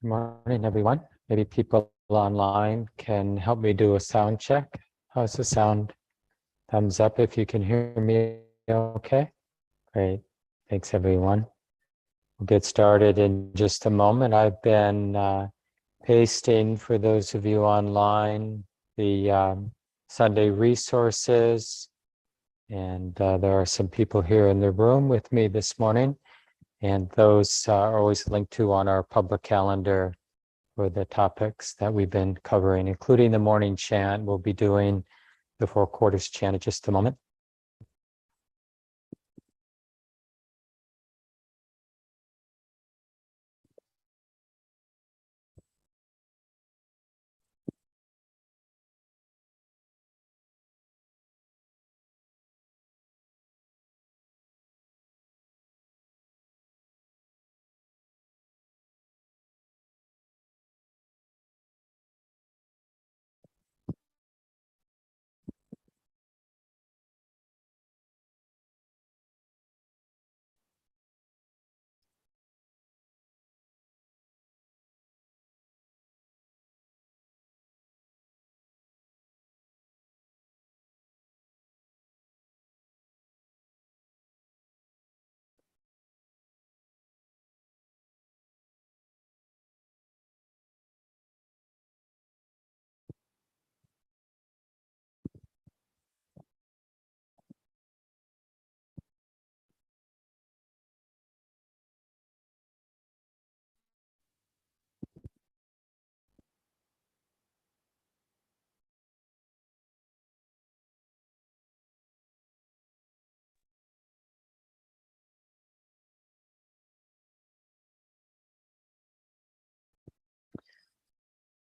Good morning, everyone. Maybe people online can help me do a sound check. How's the sound? Thumbs up if you can hear me okay. Great. Thanks, everyone. We'll get started in just a moment. I've been pasting for those of you online the Sunday resources, and there are some people here in the room with me this morning, and those are always linked to on our public calendar for the topics that we've been covering, including the morning chant. We'll be doing the Four Quarters chant in just a moment.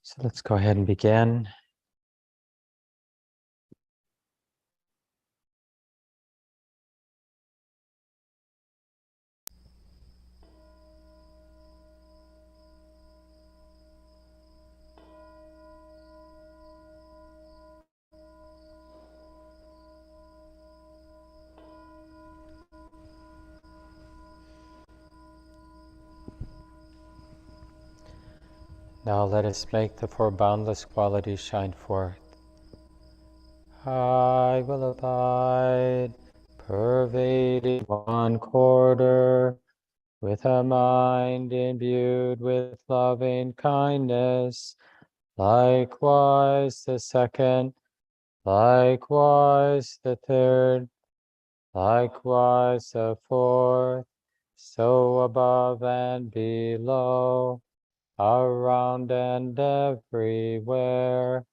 So let's go ahead and begin. Now let us make the four boundless qualities shine forth. I will abide, pervading one quarter, with a mind imbued with loving kindness. Likewise the second, likewise the third, likewise the fourth, so above and below, around and everywhere,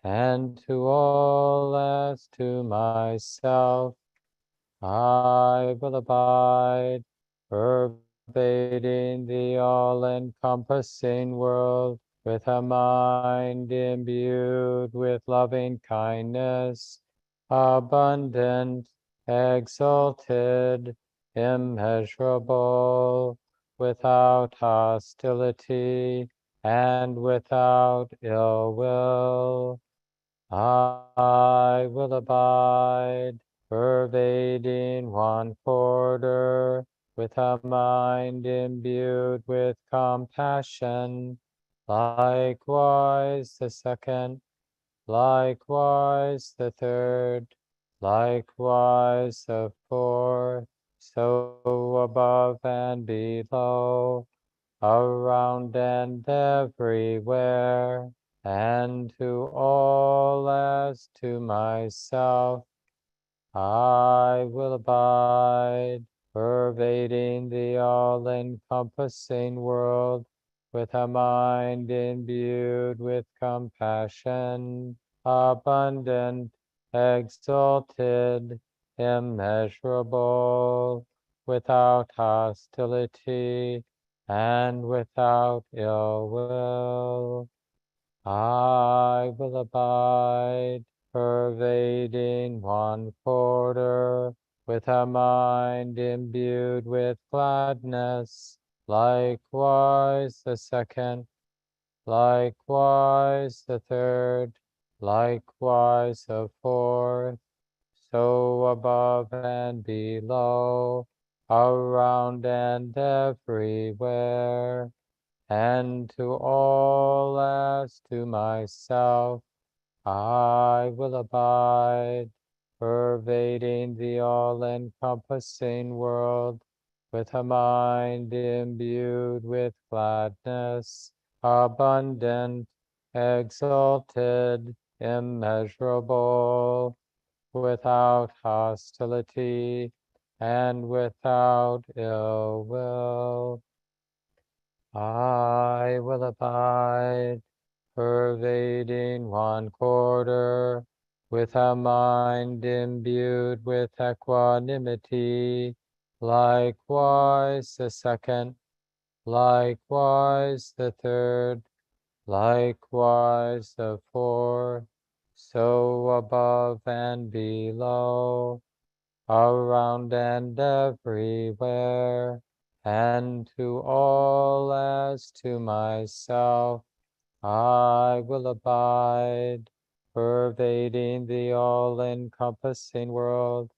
and to all as to myself, I will abide, pervading the all-encompassing world, with a mind imbued with loving kindness, abundant, exalted, immeasurable, without hostility and without ill will. I will abide, pervading one quarter, with a mind imbued with compassion. Likewise the second, likewise the third, likewise the fourth, so above and below, around and everywhere, and to all as to myself, I will abide, pervading the all-encompassing world, with a mind imbued with compassion, abundant, exalted, immeasurable, without hostility and without ill will. I will abide, pervading one quarter, with a mind imbued with gladness. Likewise the second, likewise the third, likewise the fourth, so above and below, around and everywhere, and to all as to myself, I will abide, pervading the all-encompassing world, with a mind imbued with gladness, abundant, exalted, immeasurable, without hostility and without ill will. I will abide, pervading one quarter, with a mind imbued with equanimity, likewise the second, likewise the third, likewise the fourth, so above and below, around and everywhere, and to all as to myself, I will abide, pervading the all-encompassing world,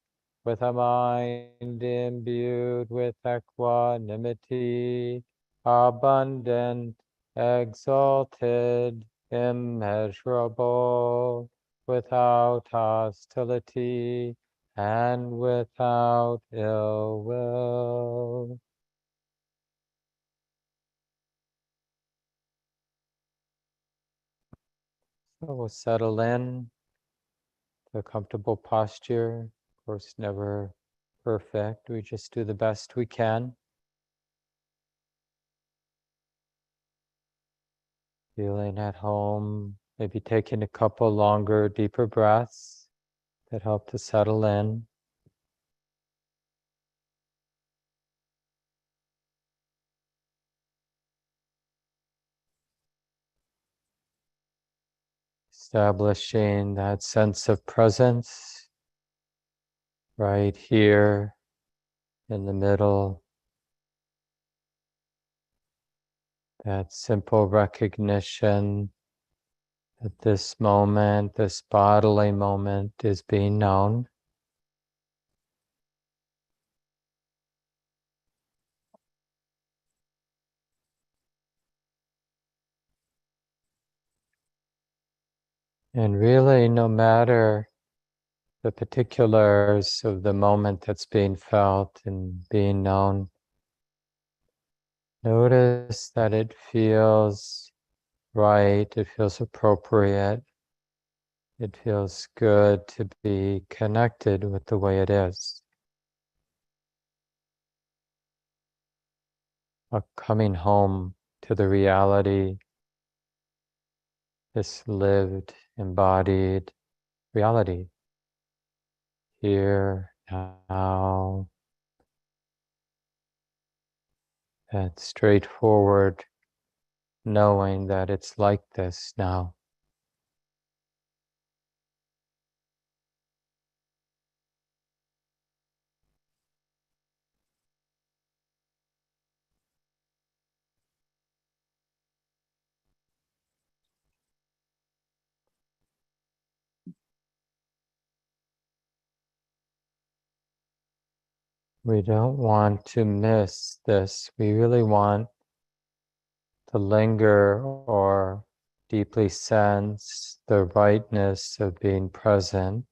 with a mind imbued with equanimity, abundant, exalted, immeasurable, without hostility and without ill will. So we'll settle in to a comfortable posture. Of course, never perfect. We just do the best we can. Feeling at home, maybe taking a couple longer, deeper breaths that help to settle in. Establishing that sense of presence right here in the middle. That simple recognition that this moment, this bodily moment, is being known. And really, no matter the particulars of the moment that's being felt and being known, notice that it feels right, it feels appropriate, it feels good to be connected with the way it is. A coming home to the reality, this lived, embodied reality. Here, now, that straightforward knowing that it's like this now. We don't want to miss this. We really want to linger or deeply sense the rightness of being present.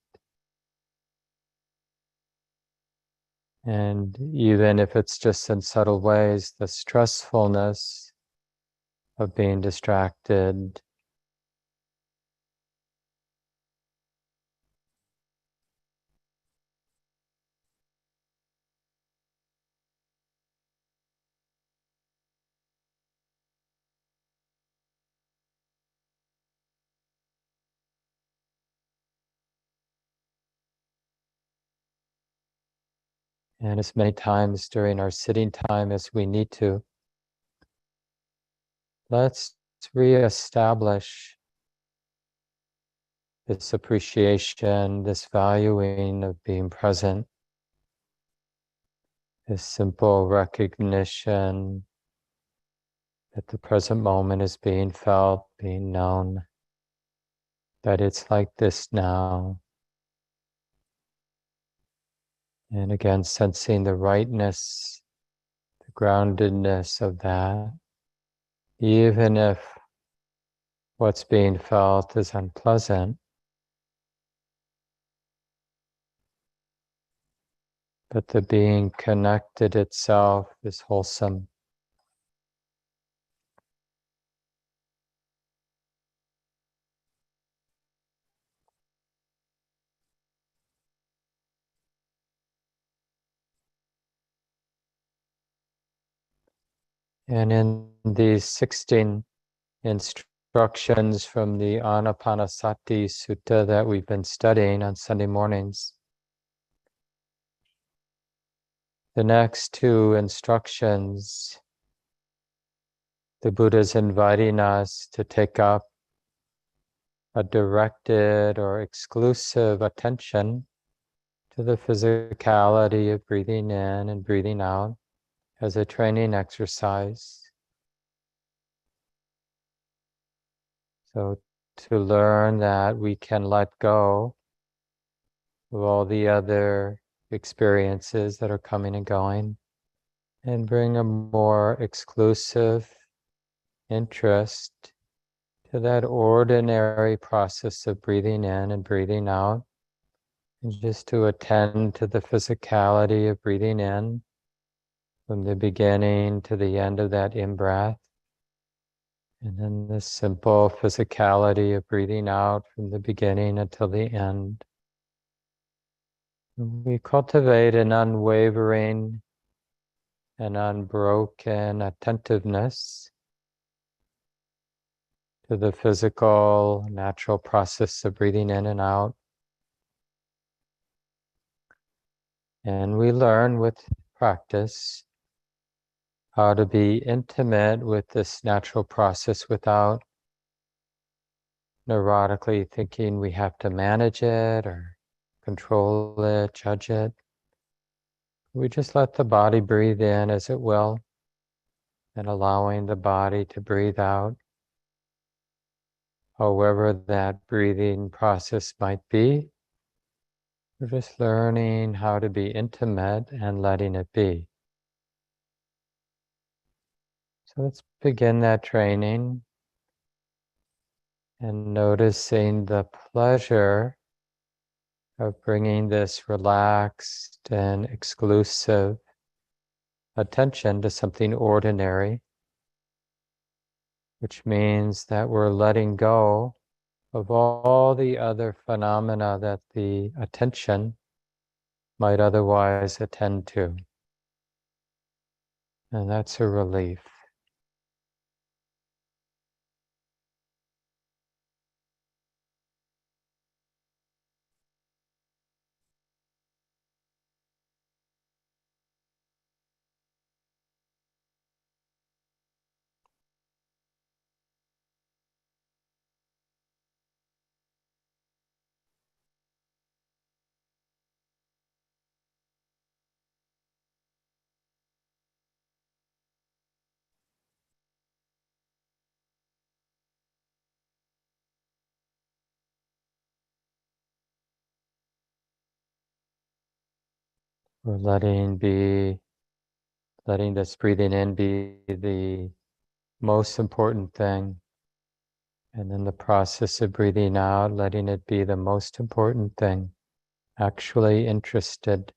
And even if it's just in subtle ways, the stressfulness of being distracted. And as many times during our sitting time as we need to, let's reestablish this appreciation, this valuing of being present, this simple recognition that the present moment is being felt, being known, that it's like this now. And again, sensing the rightness, the groundedness of that. even if what's being felt is unpleasant, but the being connected itself is wholesome. And in these 16 instructions from the Anapanasati Sutta that we've been studying on Sunday mornings, the next two instructions, the Buddha is inviting us to take up a directed or exclusive attention to the physicality of breathing in and breathing out as a training exercise. So to learn that we can let go of all the other experiences that are coming and going and bring a more exclusive interest to that ordinary process of breathing in and breathing out, and just to attend to the physicality of breathing in from the beginning to the end of that in-breath, and then the simple physicality of breathing out from the beginning until the end. We cultivate an unwavering and unbroken attentiveness to the physical, natural process of breathing in and out. And we learn with practice how to be intimate with this natural process without neurotically thinking we have to manage it or control it, judge it. We just let the body breathe in as it will, and allowing the body to breathe out, however that breathing process might be. We're just learning how to be intimate and letting it be. So let's begin that training and noticing the pleasure of bringing this relaxed and exclusive attention to something ordinary, which means that we're letting go of all the other phenomena that the attention might otherwise attend to. And that's a relief. We're letting this breathing in be the most important thing. And in the process of breathing out, letting it be the most important thing, actually interested.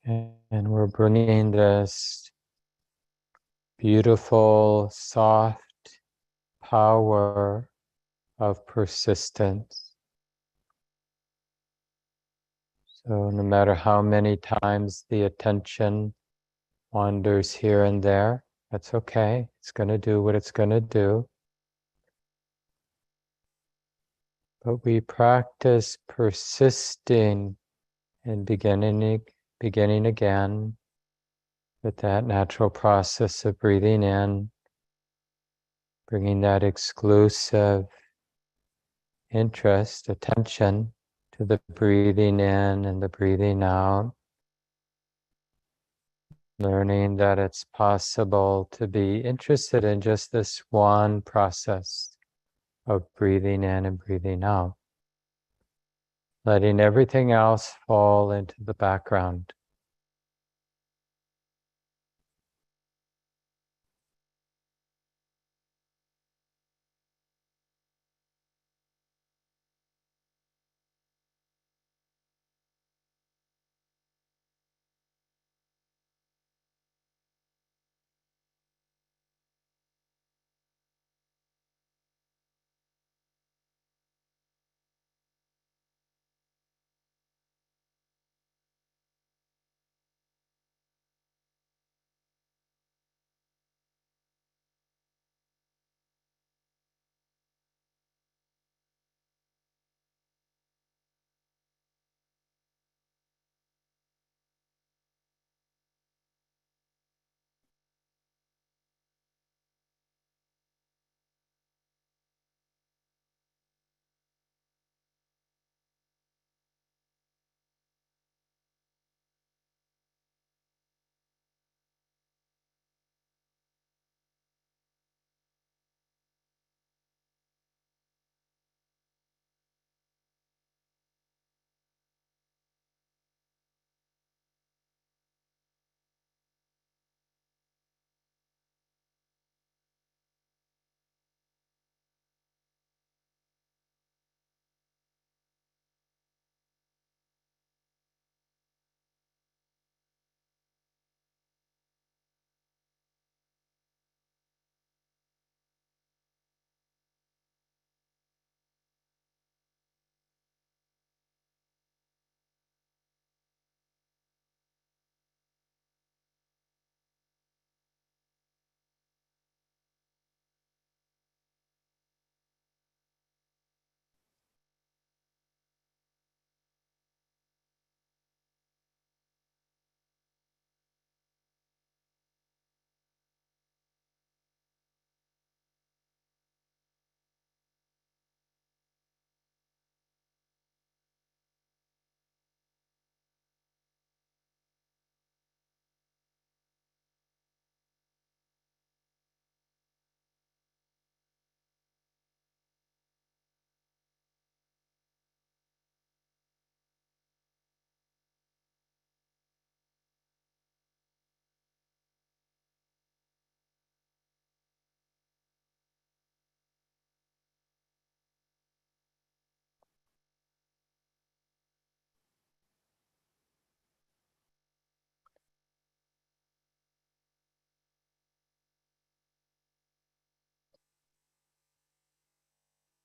And we're bringing this beautiful, soft power of persistence. So no matter how many times the attention wanders here and there, that's okay. It's going to do what it's going to do. But we practice persisting and beginning again with that natural process of breathing in, bringing that exclusive interest, attention to the breathing in and the breathing out, learning that it's possible to be interested in just this one process of breathing in and breathing out, letting everything else fall into the background.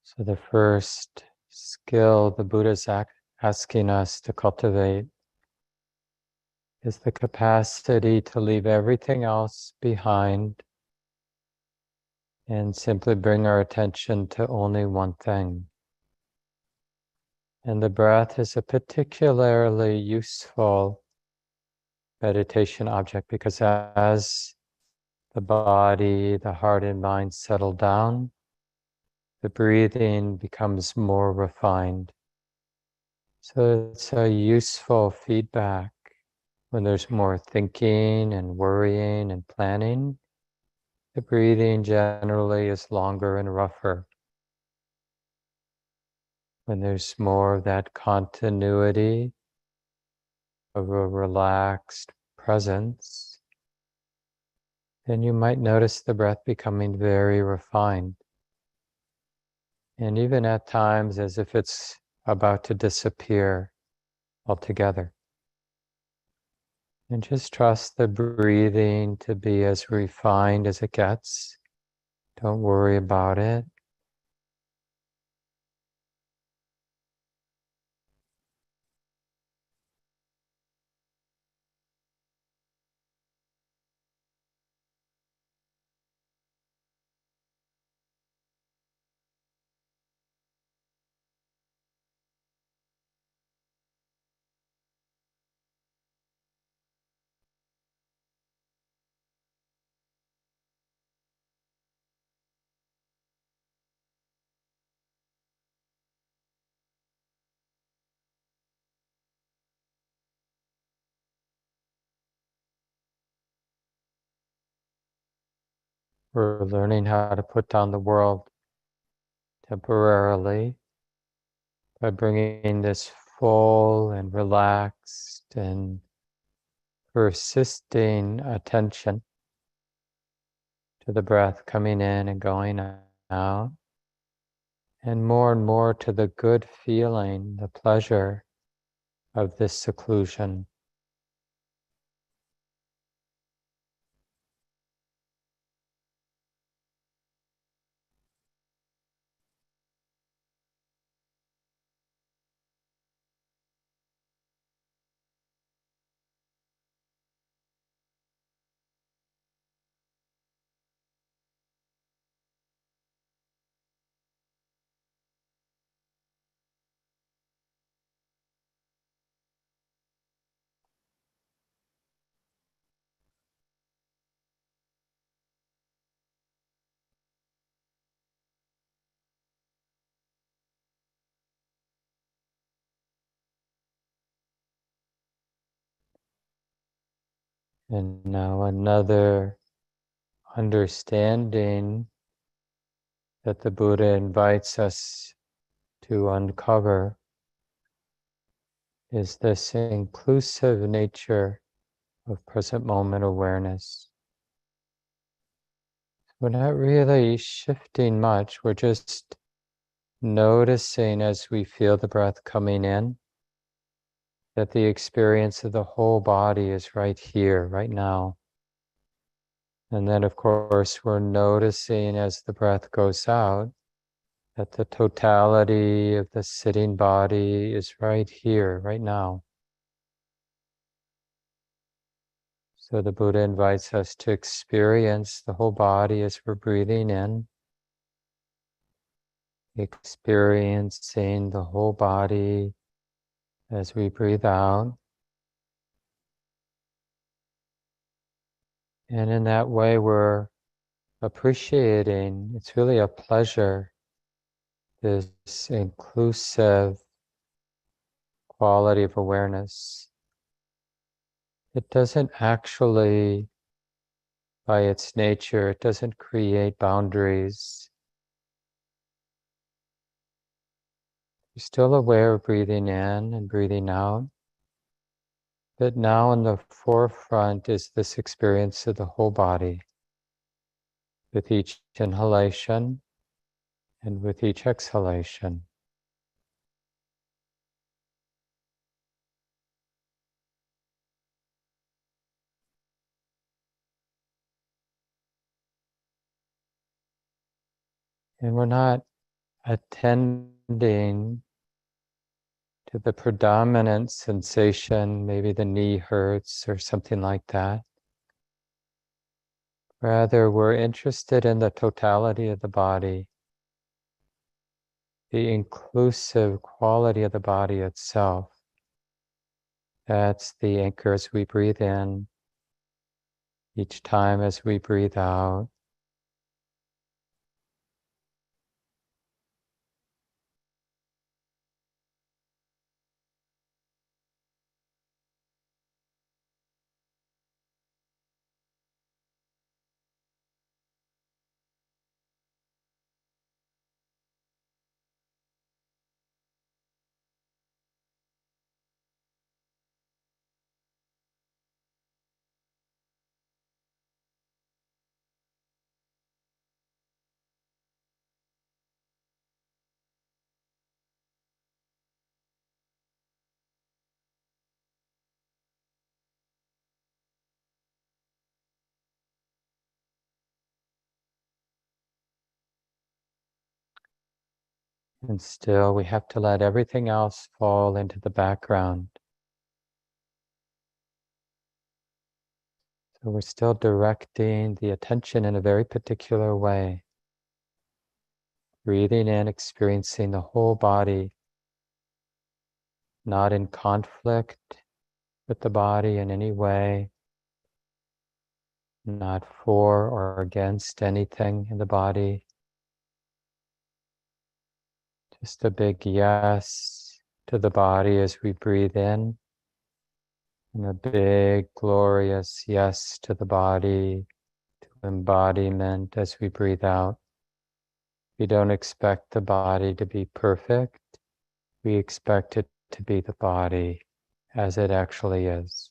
So the first skill the Buddha's asking us to cultivate is the capacity to leave everything else behind and simply bring our attention to only one thing. And the breath is a particularly useful meditation object because as the body, the heart, and mind settle down, the breathing becomes more refined. So it's a useful feedback when there's more thinking and worrying and planning. The breathing generally is longer and rougher. When there's more of that continuity of a relaxed presence, then you might notice the breath becoming very refined. And even at times as if it's about to disappear altogether. And just trust the breathing to be as refined as it gets. Don't worry about it. We're learning how to put down the world temporarily by bringing this full and relaxed and persisting attention to the breath coming in and going out, and more to the good feeling, the pleasure of this seclusion. And now another understanding that the Buddha invites us to uncover is this inclusive nature of present moment awareness. We're not really shifting much, we're just noticing as we feel the breath coming in that the experience of the whole body is right here, right now. And then, of course, we're noticing as the breath goes out that the totality of the sitting body is right here, right now. So the Buddha invites us to experience the whole body as we're breathing in, experiencing the whole body as we breathe out. And in that way, we're appreciating, it's really a pleasure, this inclusive quality of awareness. It doesn't actually, by its nature, it doesn't create boundaries. You're still aware of breathing in and breathing out. But now in the forefront is this experience of the whole body with each inhalation and with each exhalation. And we're not attending to the predominant sensation, maybe the knee hurts or something like that. Rather, we're interested in the totality of the body, the inclusive quality of the body itself. That's the anchor as we breathe in, each time as we breathe out. And still, we have to let everything else fall into the background. So we're still directing the attention in a very particular way. Breathing in, experiencing the whole body, not in conflict with the body in any way, not for or against anything in the body. Just a big yes to the body as we breathe in, and a big, glorious yes to the body, to embodiment as we breathe out. We don't expect the body to be perfect. We expect it to be the body as it actually is.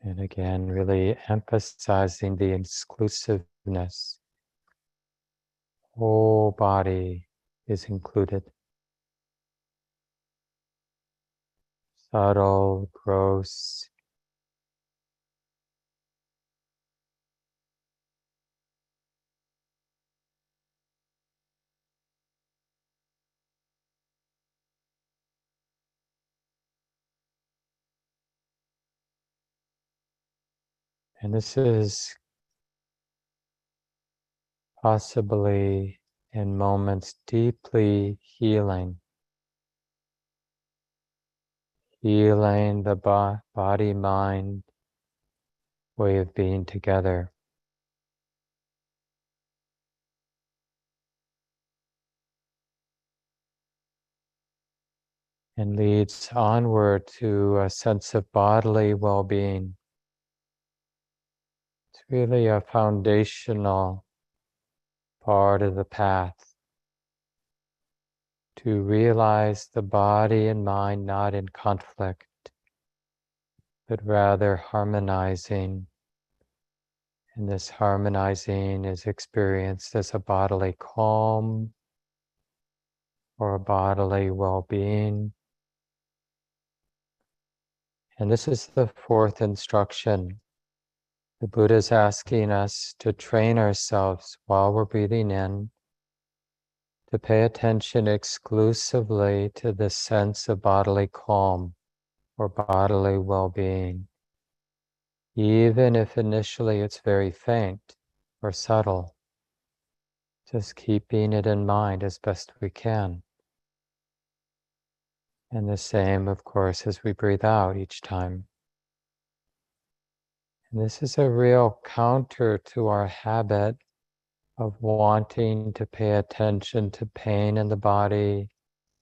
And again, really emphasizing the exclusiveness. Whole body is included. Subtle, gross. And this is possibly in moments deeply healing. Healing the body-mind way of being together. And leads onward to a sense of bodily well-being. It's really a foundational part of the path to realize the body and mind not in conflict, but rather harmonizing. And this harmonizing is experienced as a bodily calm or a bodily well-being. And this is the fourth instruction. The Buddha is asking us to train ourselves while we're breathing in to pay attention exclusively to the sense of bodily calm or bodily well-being, even if initially it's very faint or subtle, just keeping it in mind as best we can. And the same, of course, as we breathe out each time. And this is a real counter to our habit of wanting to pay attention to pain in the body,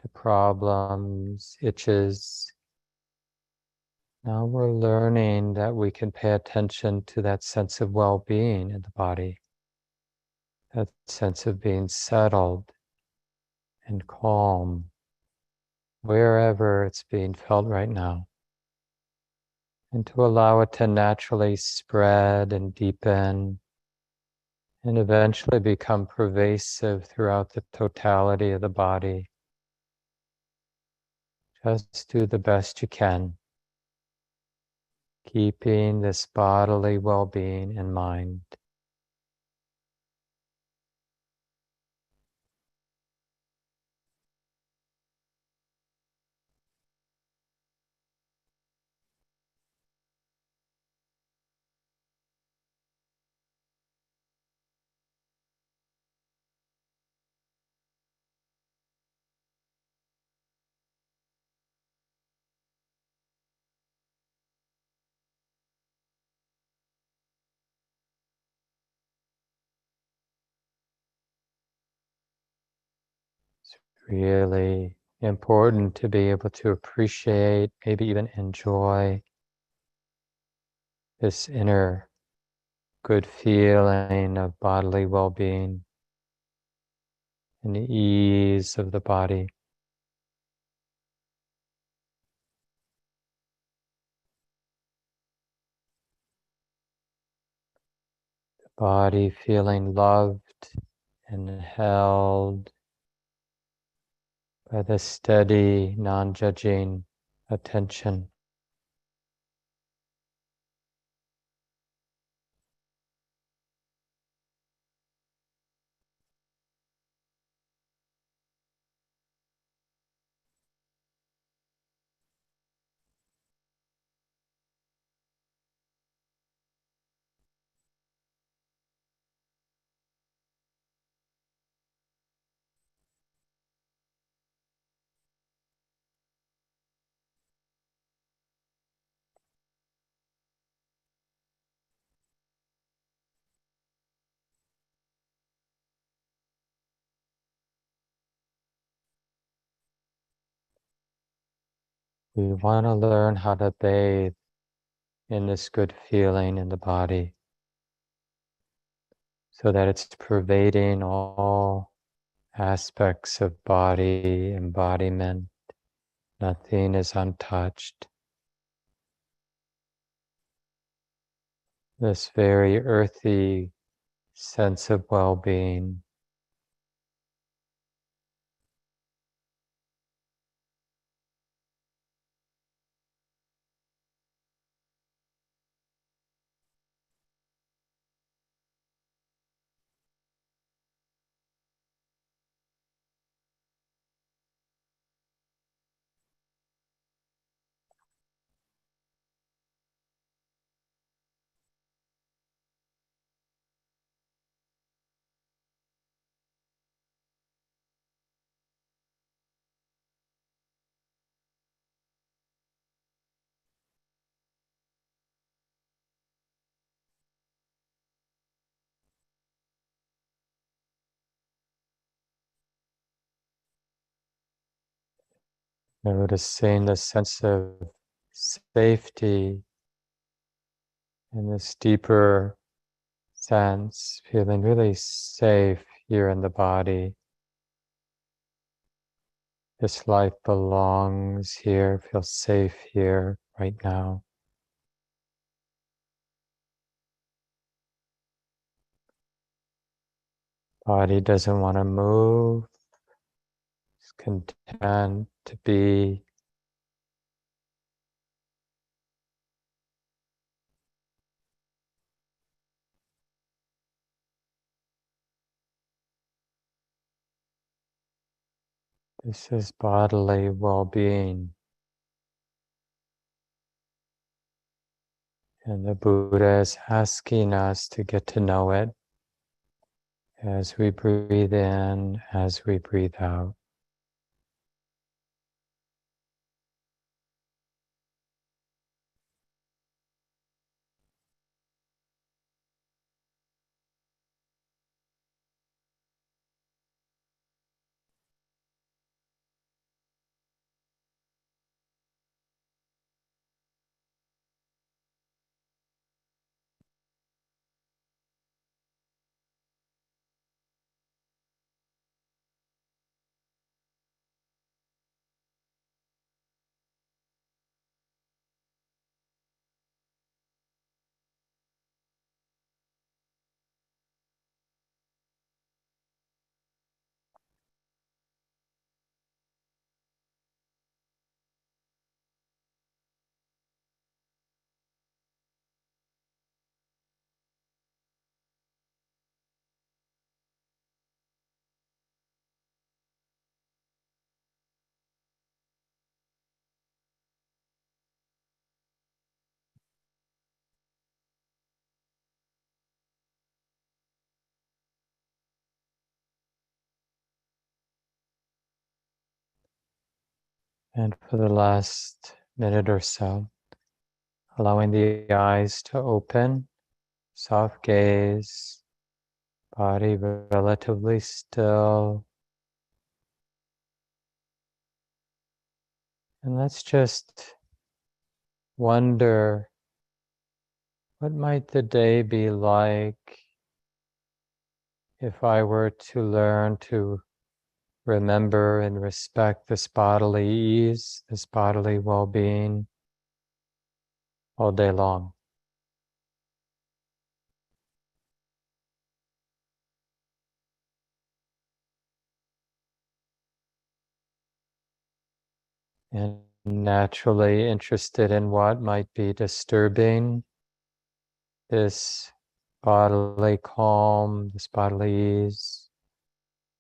to problems, itches. Now we're learning that we can pay attention to that sense of well-being in the body, that sense of being settled and calm, wherever it's being felt right now, and to allow it to naturally spread and deepen and eventually become pervasive throughout the totality of the body. Just do the best you can, keeping this bodily well-being in mind. It's really important to be able to appreciate, maybe even enjoy this inner good feeling of bodily well-being and the ease of the body. The body feeling loved and held by the steady, non-judging attention. We want to learn how to bathe in this good feeling in the body so that it's pervading all aspects of body, embodiment. Nothing is untouched. This very earthy sense of well-being. Noticing the sense of safety and this deeper sense, feeling really safe here in the body. This life belongs here, feels safe here right now. Body doesn't want to move, it's content to be. This is bodily well-being. And the Buddha is asking us to get to know it as we breathe in, as we breathe out. And for the last minute or so, allowing the eyes to open, soft gaze, body relatively still. And let's just wonder What might the day be like if I were to learn to remember and respect this bodily ease, this bodily well-being all day long? And naturally interested in what might be disturbing this bodily calm, this bodily ease,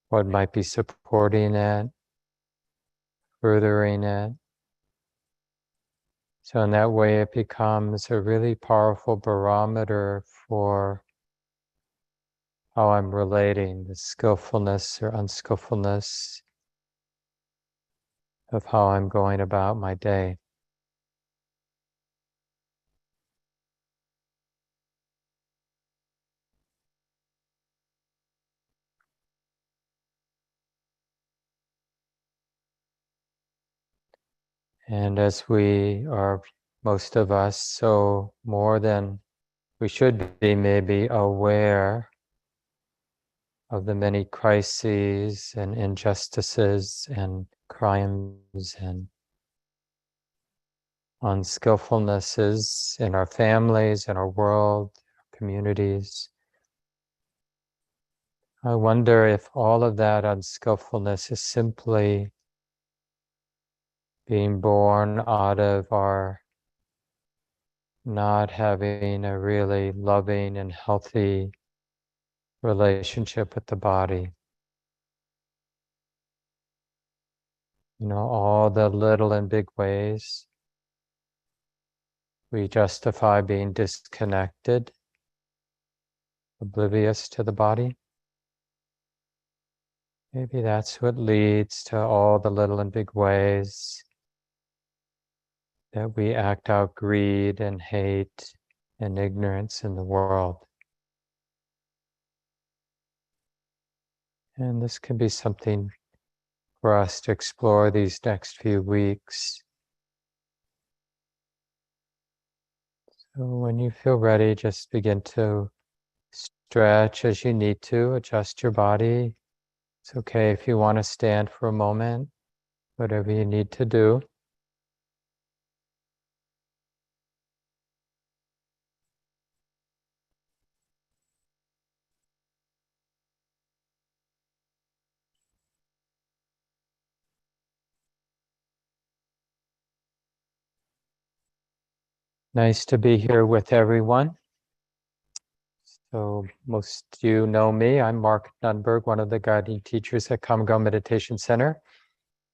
what might be supporting it, furthering it. So in that way, it becomes a really powerful barometer for how I'm relating, the skillfulness or unskillfulness of how I'm going about my day. And as we are, most of us, so more than we should be maybe aware of the many crises and injustices and crimes and unskillfulnesses in our families, in our world, communities. I wonder if all of that unskillfulness is simply being born out of our not having a really loving and healthy relationship with the body. You know, all the little and big ways we justify being disconnected, oblivious to the body. Maybe that's what leads to all the little and big ways that we act out greed and hate and ignorance in the world. And this can be something for us to explore these next few weeks. So when you feel ready, just begin to stretch as you need to, adjust your body. It's okay if you want to stand for a moment, whatever you need to do. Nice to be here with everyone. So most of you know me. I'm Mark Nunberg, one of the guiding teachers at Common Ground Meditation Center.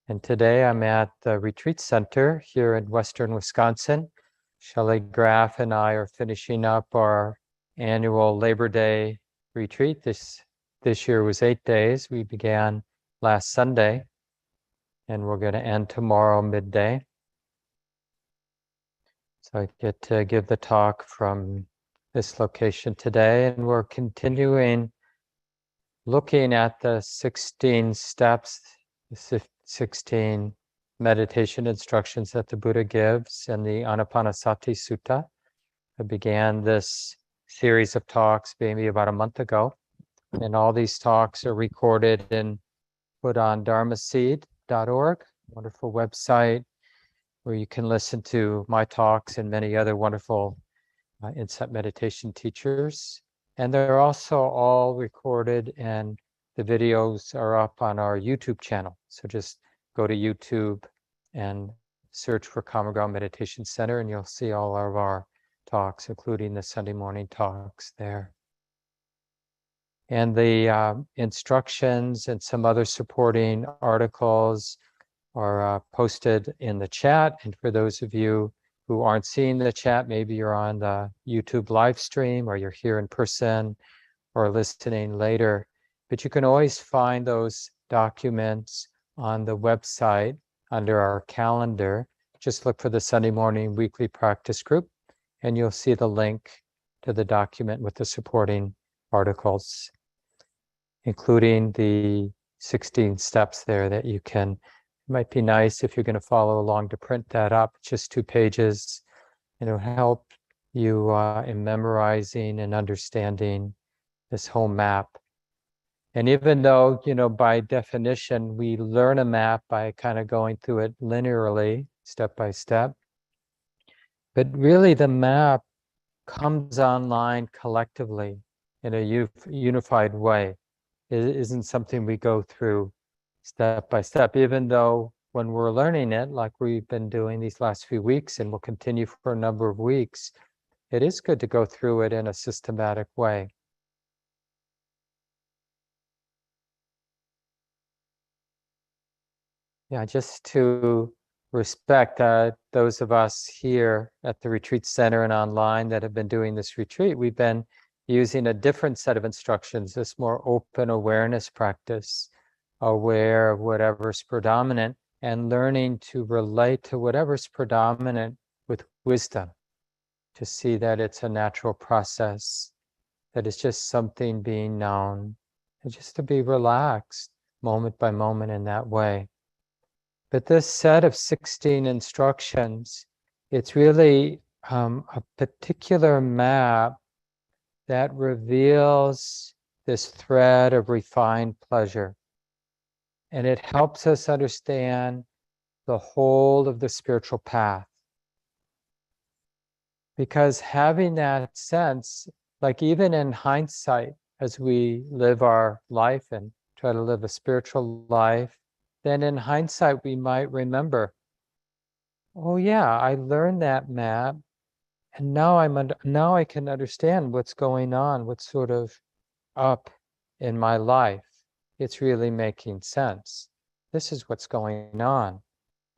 And today I'm at the retreat center here in Western Wisconsin. Shelley Graff and I are finishing up our annual Labor Day retreat. This year was 8 days. We began last Sunday and we're going to end tomorrow midday. So I get to give the talk from this location today, and we're continuing looking at the 16 steps, the 16 meditation instructions that the Buddha gives in the Anapanasati Sutta. I began this series of talks maybe about a month ago, and all these talks are recorded and put on dharmaseed.org, wonderful website where you can listen to my talks and many other wonderful insight meditation teachers. And they're also all recorded and the videos are up on our YouTube channel. So just go to YouTube and search for Common Ground Meditation Center and you'll see all of our talks, including the Sunday morning talks there. And the instructions and some other supporting articles are posted in the chat. And for those of you who aren't seeing the chat, maybe you're on the YouTube live stream or you're here in person or listening later, but you can always find those documents on the website under our calendar. Just look for the Sunday morning weekly practice group and you'll see the link to the document with the supporting articles, including the 16 steps there that you can. It might be nice if you're going to follow along to print that up, just 2 pages. It'll help you in memorizing and understanding this whole map. And even though, by definition, we learn a map by kind of going through it linearly, step by step, but really the map comes online collectively in a unified way. It isn't something we go through step by step, even though when we're learning it, like we've been doing these last few weeks and will continue for a number of weeks, it is good to go through it in a systematic way. Yeah, just to respect those of us here at the retreat center and online that have been doing this retreat, we've been using a different set of instructions, this more open awareness practice, aware of whatever's predominant and learning to relate to whatever's predominant with wisdom, to see that it's a natural process, that it's just something being known, and just to be relaxed moment by moment in that way. But this set of 16 instructions, it's really a particular map that reveals this thread of refined pleasure. And it helps us understand the whole of the spiritual path. Because having that sense, like even in hindsight, as we live our life and try to live a spiritual life, then in hindsight, we might remember, oh yeah, I learned that map, and now now I can understand what's going on, what's sort of up in my life. It's really making sense. This is what's going on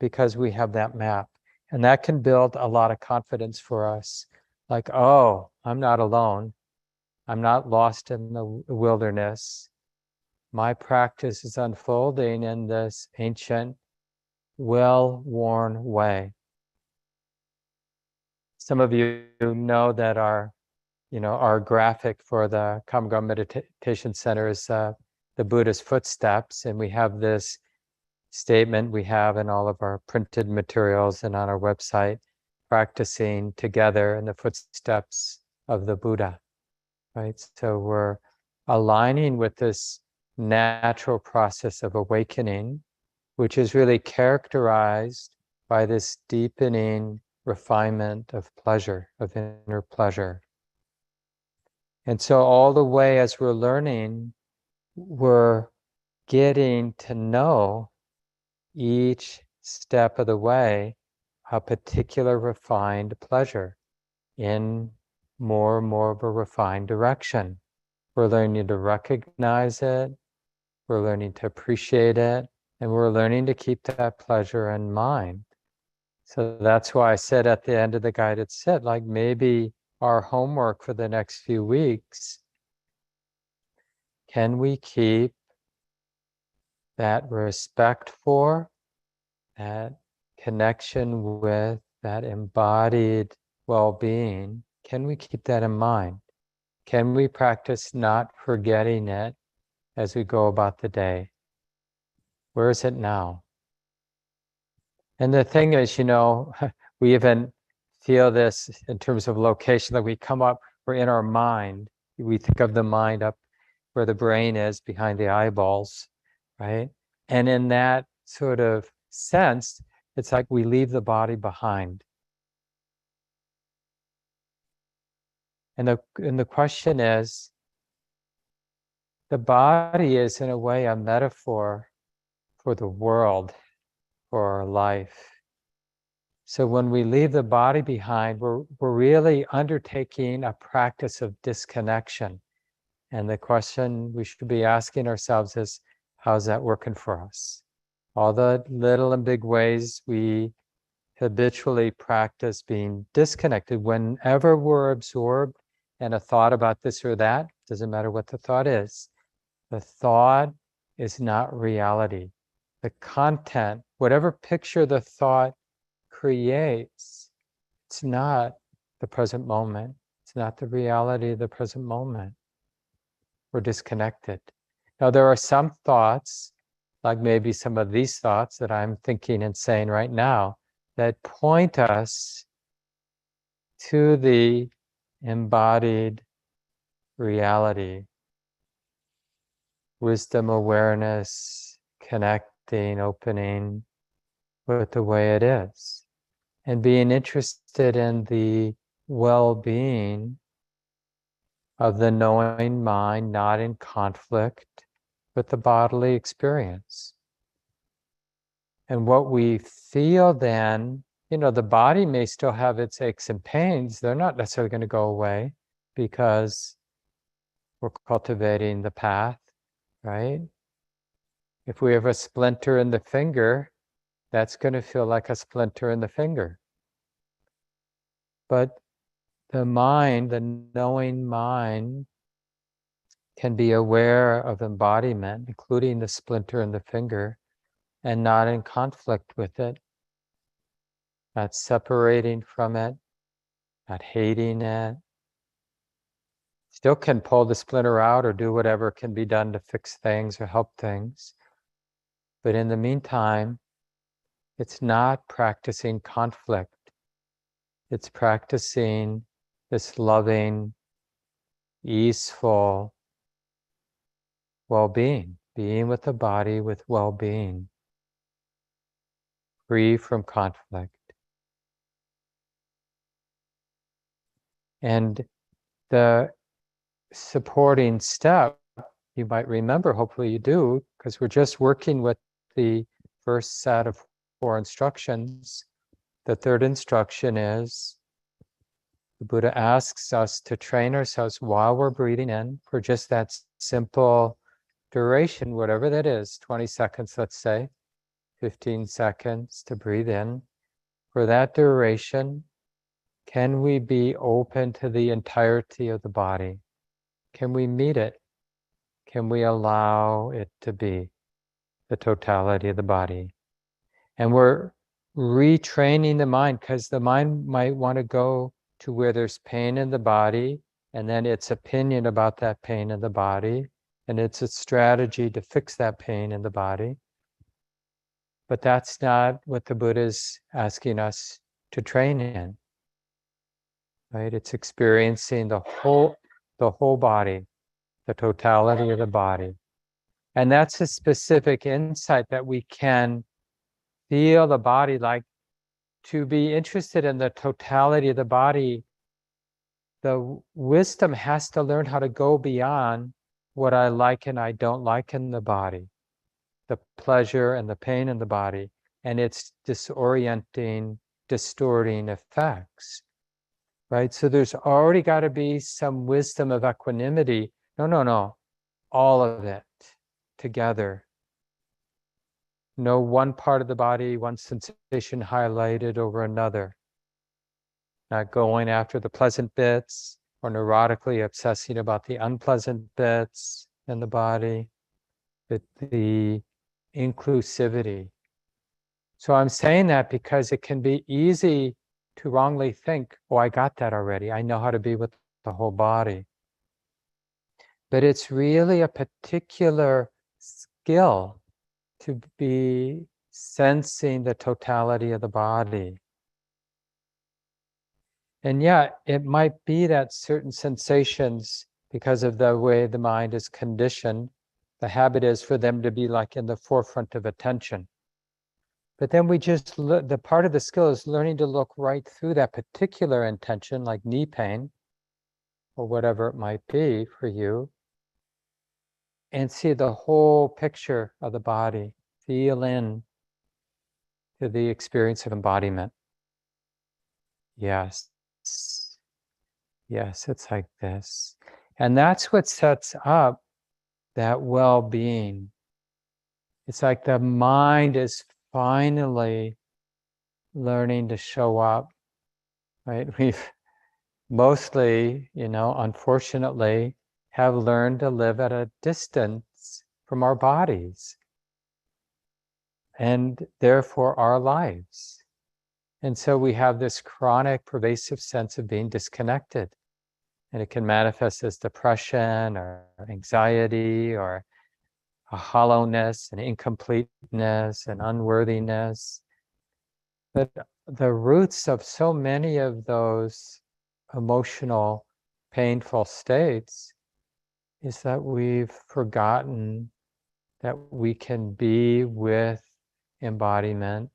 because we have that map. And that can build a lot of confidence for us. Like, oh, I'm not alone. I'm not lost in the wilderness. My practice is unfolding in this ancient, well-worn way. Some of you know that our graphic for the Common Ground Meditation Center is the Buddha's footsteps, and we have this statement we have in all of our printed materials and on our website, practicing together in the footsteps of the Buddha, right? So we're aligning with this natural process of awakening, which is really characterized by this deepening refinement of pleasure, of inner pleasure. And so all the way as we're learning, we're getting to know each step of the way a particular refined pleasure in more and more of a refined direction. We're learning to recognize it, we're learning to appreciate it, and we're learning to keep that pleasure in mind. So that's why I said at the end of the guided sit, like maybe our homework for the next few weeks, can we keep that respect for, that connection with, that embodied well-being? Can we keep that in mind? Can we practice not forgetting it as we go about the day? Where is it now? And the thing is, we even feel this in terms of location, that we come up, we're in our mind. We think of the mind up where the brain is behind the eyeballs, right? And in that sort of sense, it's like we leave the body behind. And the question is, the body is in a way a metaphor for the world, for our life. So when we leave the body behind, we're really undertaking a practice of disconnection. And the question we should be asking ourselves is, how's that working for us? All the little and big ways we habitually practice being disconnected, whenever we're absorbed in a thought about this or that, doesn't matter what the thought is, the thought is not reality. The content, whatever picture the thought creates, it's not the present moment. It's not the reality of the present moment. We're disconnected. Now, there are some thoughts, like maybe some of these thoughts that I'm thinking and saying right now, that point us to the embodied reality, wisdom, awareness, connecting, opening with the way it is, and being interested in the well-being of the knowing mind, not in conflict with the bodily experience. And what we feel then, the body may still have its aches and pains. They're not necessarily going to go away because we're cultivating the path, right? If we have a splinter in the finger, that's going to feel like a splinter in the finger. But the mind, the knowing mind, can be aware of embodiment, including the splinter in the finger, and not in conflict with it, not separating from it, not hating it. Still can pull the splinter out or do whatever can be done to fix things or help things. But in the meantime, it's not practicing conflict. It's practicing this loving, easeful well-being, being with the body with well-being, free from conflict. And the supporting step, you might remember, hopefully you do, because we're just working with the first set of 4 instructions. The third instruction is, the Buddha asks us to train ourselves while we're breathing in for just that simple duration, whatever that is, 20 seconds, let's say, 15 seconds to breathe in. For that duration, can we be open to the entirety of the body? Can we meet it? Can we allow it to be the totality of the body? And we're retraining the mind, because the mind might want to go to where there's pain in the body, and then its opinion about that pain in the body, and it's a strategy to fix that pain in the body. But that's not what the Buddha is asking us to train in, right? It's experiencing the whole body, the totality of the body. And that's a specific insight, that we can feel the body. Like, to be interested in the totality of the body, the wisdom has to learn how to go beyond what I like and I don't like in the body, the pleasure and the pain in the body, and its disorienting, distorting effects, right? So there's already got to be some wisdom of equanimity. No, all of it together. No one part of the body, one sensation highlighted over another. Not going after the pleasant bits or neurotically obsessing about the unpleasant bits in the body, but the inclusivity. So I'm saying that because it can be easy to wrongly think, oh, I got that already. I know how to be with the whole body. But it's really a particular skill to be sensing the totality of the body. And yeah, it might be that certain sensations, because of the way the mind is conditioned, the habit is for them to be like in the forefront of attention. But then we just, the part of the skill is learning to look right through that particular intention, like knee pain, or whatever it might be for you, and see the whole picture of the body, feel in to the experience of embodiment. Yes, it's like this. And that's what sets up that well-being. It's like the mind is finally learning to show up, right? We've mostly, unfortunately, have learned to live at a distance from our bodies and therefore our lives. And so we have this chronic, pervasive sense of being disconnected. And it can manifest as depression or anxiety or a hollowness and incompleteness and unworthiness. But the roots of so many of those emotional, painful states is that we've forgotten that we can be with embodiment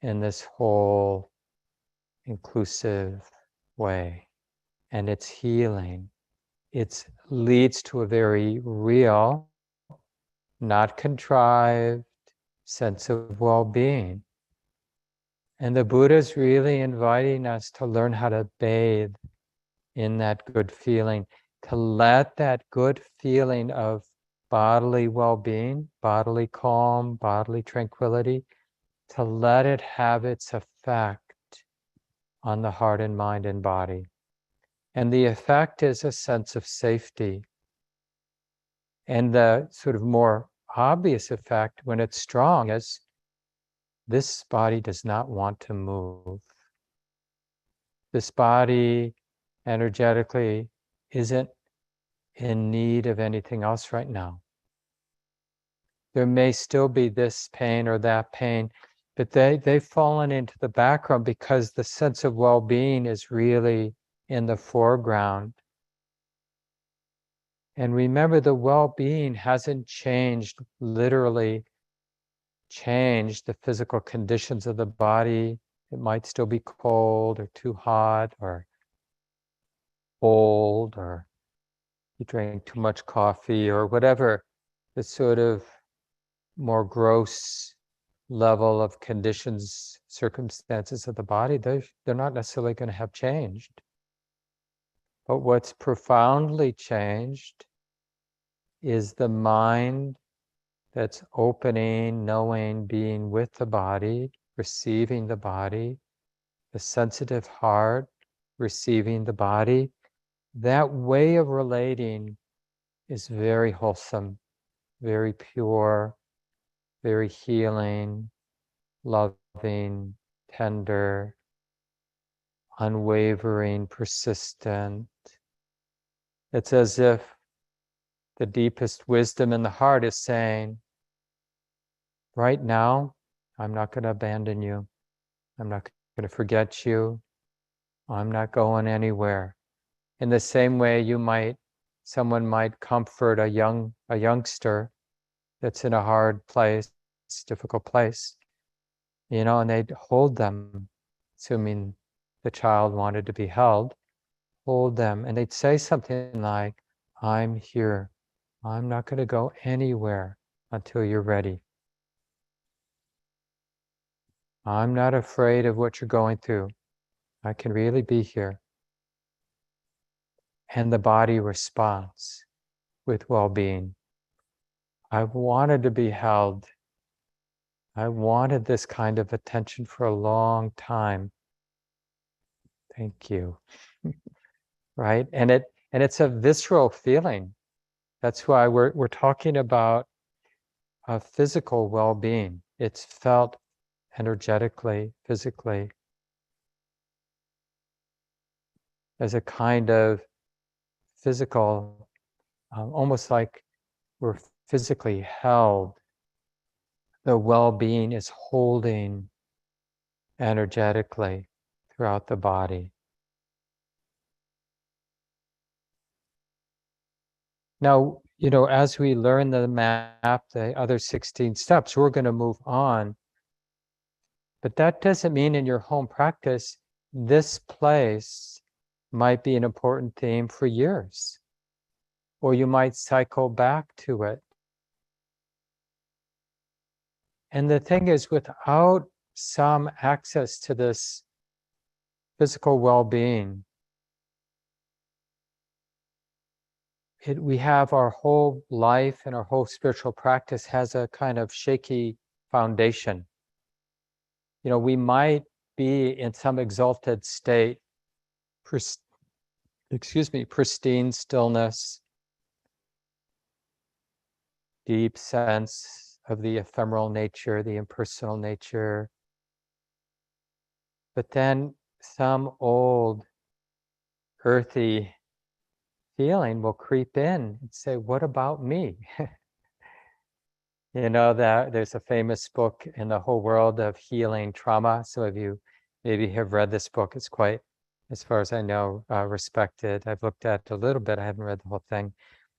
in this whole inclusive way. And it's healing. It leads to a very real, not contrived sense of well-being. And the Buddha is really inviting us to learn how to bathe in that good feeling, to let that good feeling of bodily well-being, bodily calm, bodily tranquility, to let it have its effect on the heart and mind and body. And the effect is a sense of safety. And the sort of more obvious effect when it's strong is this body does not want to move. This body energetically isn't in need of anything else right now. There may still be this pain or that pain, but they've fallen into the background because the sense of well-being is really in the foreground. And remember, the well-being hasn't changed, literally changed the physical conditions of the body. It might still be cold or too hot or old, or you drank too much coffee or whatever the sort of more gross level of conditions, circumstances of the body, they're not necessarily going to have changed. But what's profoundly changed is the mind that's opening, knowing, being with the body, receiving the body, the sensitive heart, receiving the body. That way of relating is very wholesome, very pure, very healing, loving, tender, unwavering, persistent. It's as if the deepest wisdom in the heart is saying, right now, I'm not going to abandon you. I'm not going to forget you. I'm not going anywhere. In the same way someone might comfort a youngster that's in a hard place, difficult place, and they'd hold them, assuming the child wanted to be held, hold them, and they'd say something like, I'm here. I'm not going to go anywhere until you're ready. I'm not afraid of what you're going through. I can really be here. And the body responds with well-being. I've wanted to be held. I wanted this kind of attention for a long time. Thank you. Right? And it's a visceral feeling. That's why we're talking about a physical well-being. It's felt energetically, physically, as a kind of physical, almost like we're physically held. The well-being is holding energetically throughout the body. Now, as we learn the map, the other 16 steps, we're going to move on. But that doesn't mean in your home practice, this place might be an important theme for years, or you might cycle back to it. And the thing is, without some access to this physical well-being, we have our whole life and our whole spiritual practice has a kind of shaky foundation. We might be in some exalted state, pristine stillness, deep sense of the ephemeral nature, the impersonal nature. But then some old earthy feeling will creep in and say, what about me? That there's a famous book in the whole world of healing trauma. Some of you maybe have read this book. It's quite as far as I know, respected. I've looked at it a little bit. I haven't read the whole thing.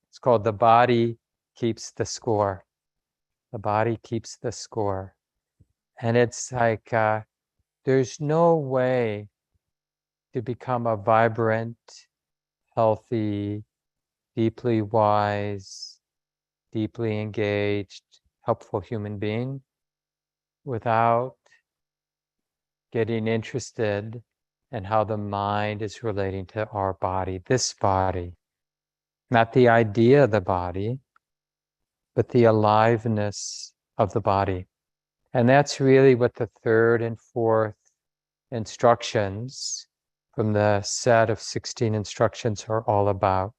It's called The Body Keeps the Score. The Body Keeps the Score. And it's like, there's no way to become a vibrant, healthy, deeply wise, deeply engaged, helpful human being without getting interested in how the mind is relating to our body, this body, not the idea of the body, but the aliveness of the body. And that's really what the third and fourth instructions from the set of 16 instructions are all about.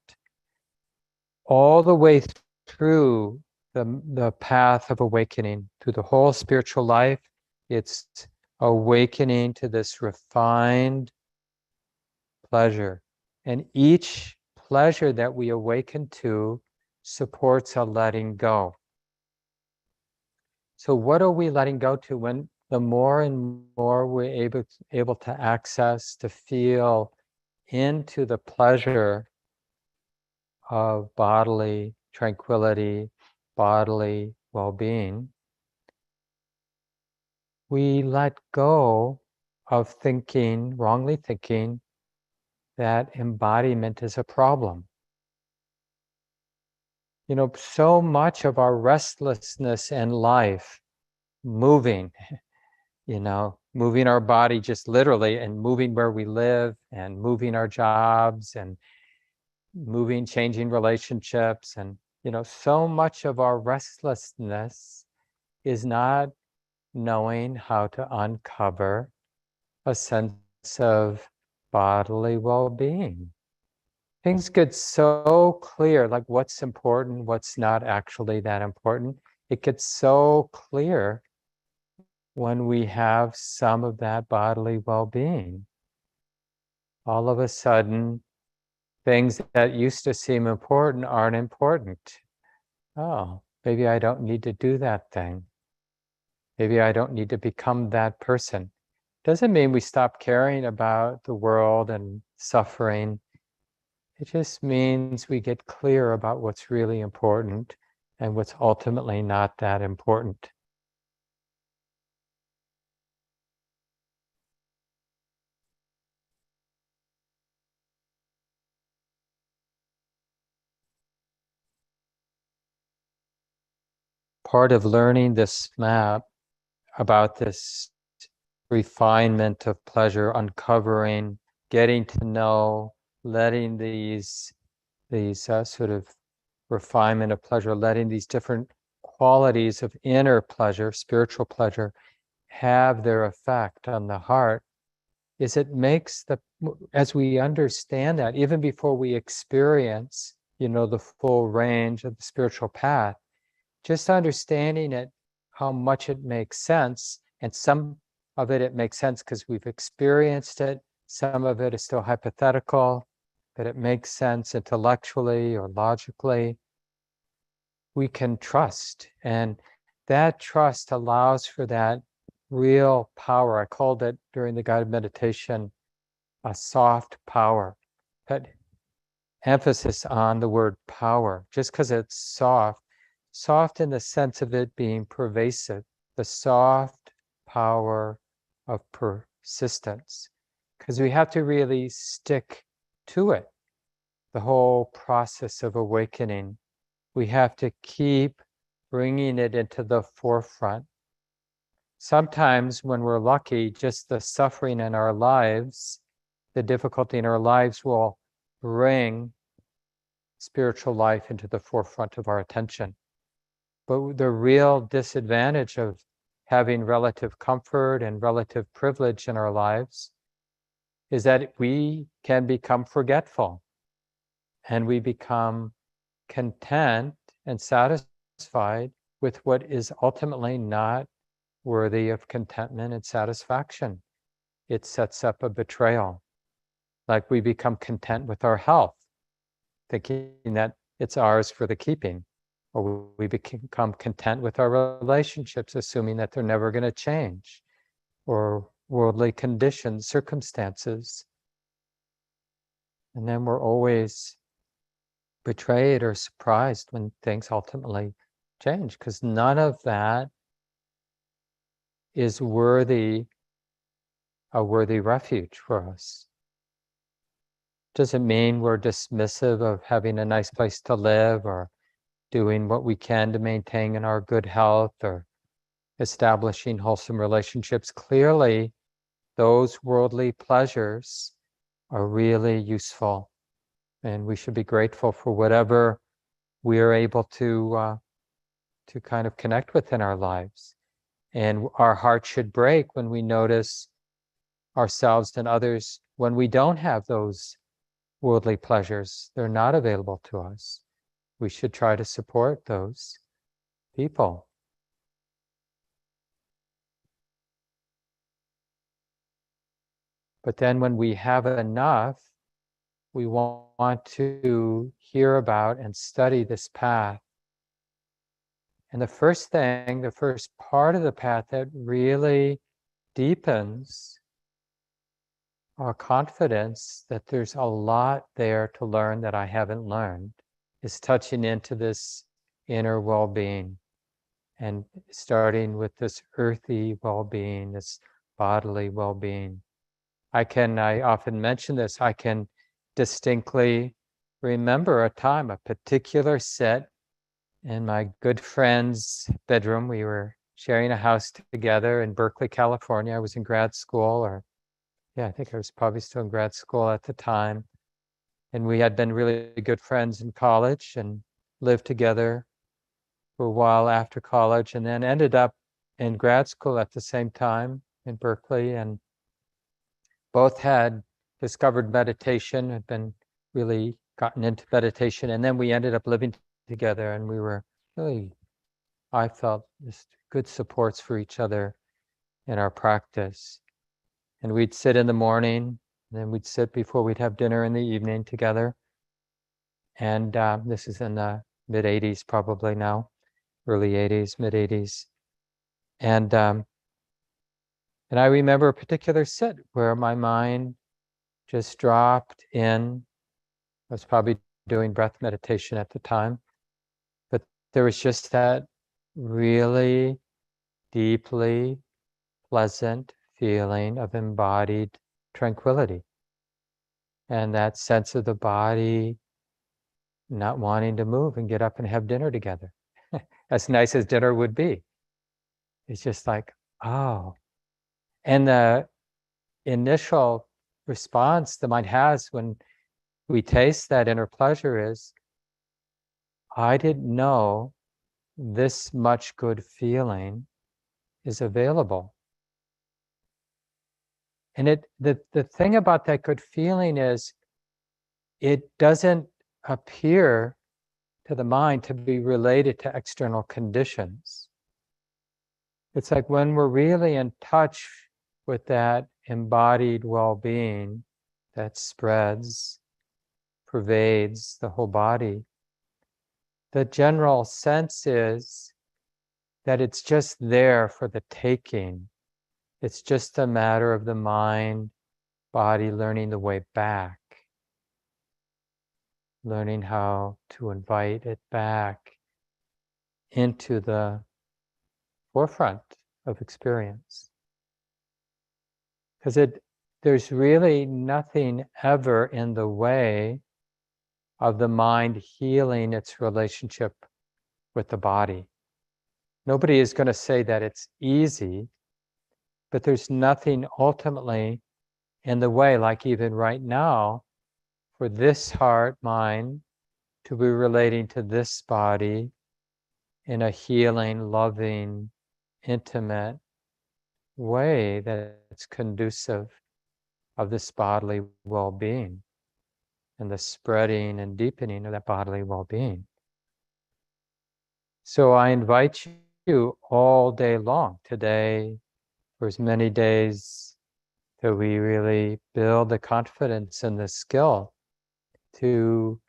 All the way through the path of awakening, through the whole spiritual life, it's awakening to this refined pleasure. And each pleasure that we awaken to supports a letting go. So what are we letting go to? When the more and more we're able to access, to feel into the pleasure of bodily tranquility, bodily well-being, we let go of thinking, wrongly thinking, that embodiment is a problem. You know, so much of our restlessness in life, moving, moving our body just literally, and moving where we live, and moving our jobs, and moving, changing relationships, and so much of our restlessness is not knowing how to uncover a sense of bodily well-being. Things get so clear, like what's important, what's not actually that important. It gets so clear when we have some of that bodily well-being. All of a sudden, things that used to seem important aren't important. Oh, maybe I don't need to do that thing. Maybe I don't need to become that person. Doesn't mean we stop caring about the world and suffering. It just means we get clear about what's really important and what's ultimately not that important. Part of learning this map about this refinement of pleasure, uncovering, getting to know, letting these sort of refinement of pleasure, letting these different qualities of inner pleasure, spiritual pleasure, have their effect on the heart, is it makes as we understand that, even before we experience, the full range of the spiritual path, just understanding it, how much it makes sense, and some of it makes sense because we've experienced it, some of it is still hypothetical, but it makes sense intellectually or logically, we can trust. And that trust allows for that real power. I called it during the guided meditation a soft power. That emphasis on the word power, just because it's soft in the sense of it being pervasive, the soft power of persistence, because we have to really stick to it. The whole process of awakening, we have to keep bringing it into the forefront. Sometimes when we're lucky, just the suffering in our lives, the difficulty in our lives will bring spiritual life into the forefront of our attention. But the real disadvantage of having relative comfort and relative privilege in our lives is that we can become forgetful, and we become content and satisfied with what is ultimately not worthy of contentment and satisfaction. It sets up a betrayal. Like we become content with our health, thinking that it's ours for the keeping. Or we become content with our relationships, assuming that they're never going to change. Or worldly conditions, circumstances. And then we're always betrayed or surprised when things ultimately change, because none of that is a worthy refuge for us. Doesn't mean we're dismissive of having a nice place to live or doing what we can to maintain our good health or establishing wholesome relationships. Clearly, those worldly pleasures are really useful, and we should be grateful for whatever we are able to kind of connect with in our lives. And our heart should break when we notice ourselves and others when we don't have those worldly pleasures. They're not available to us. We should try to support those people. But then when we have enough, we want to hear about and study this path. And the first part of the path that really deepens our confidence that there's a lot there to learn that I haven't learned is touching into this inner well-being and starting with this earthy well-being, this bodily well-being. I often mention this, I can distinctly remember a time, a particular set in my good friend's bedroom. We were sharing a house together in Berkeley, California. I was in grad school, I think I was probably still in grad school at the time. And we had been really good friends in college and lived together for a while after college, and then ended up in grad school at the same time in Berkeley. And both had discovered meditation, had been really gotten into meditation. And then we ended up living together, and we were really, I felt, just good supports for each other in our practice. And we'd sit in the morning, and then we'd sit before we'd have dinner in the evening together. And this is in the mid 80s, probably now, early 80s, mid 80s. And I remember a particular sit where my mind just dropped in. I was probably doing breath meditation at the time, but there was just that really deeply pleasant feeling of embodied tranquility, and that sense of the body not wanting to move and get up and have dinner together. As nice as dinner would be. It's just like, oh. And the initial response the mind has when we taste that inner pleasure is, I didn't know this much good feeling is available. And the thing about that good feeling is it doesn't appear to the mind to be related to external conditions. It's like when we're really in touch with that embodied well-being that spreads, pervades the whole body, the general sense is that it's just there for the taking. It's just a matter of the mind, body learning the way back, learning how to invite it back into the forefront of experience. Because there's really nothing ever in the way of the mind healing its relationship with the body. Nobody is going to say that it's easy, but there's nothing ultimately in the way, like even right now, for this heart, mind, to be relating to this body in a healing, loving, intimate way that's conducive of this bodily well-being and the spreading and deepening of that bodily well-being. So I invite you all day long, today, for as many days that we really build the confidence and the skill to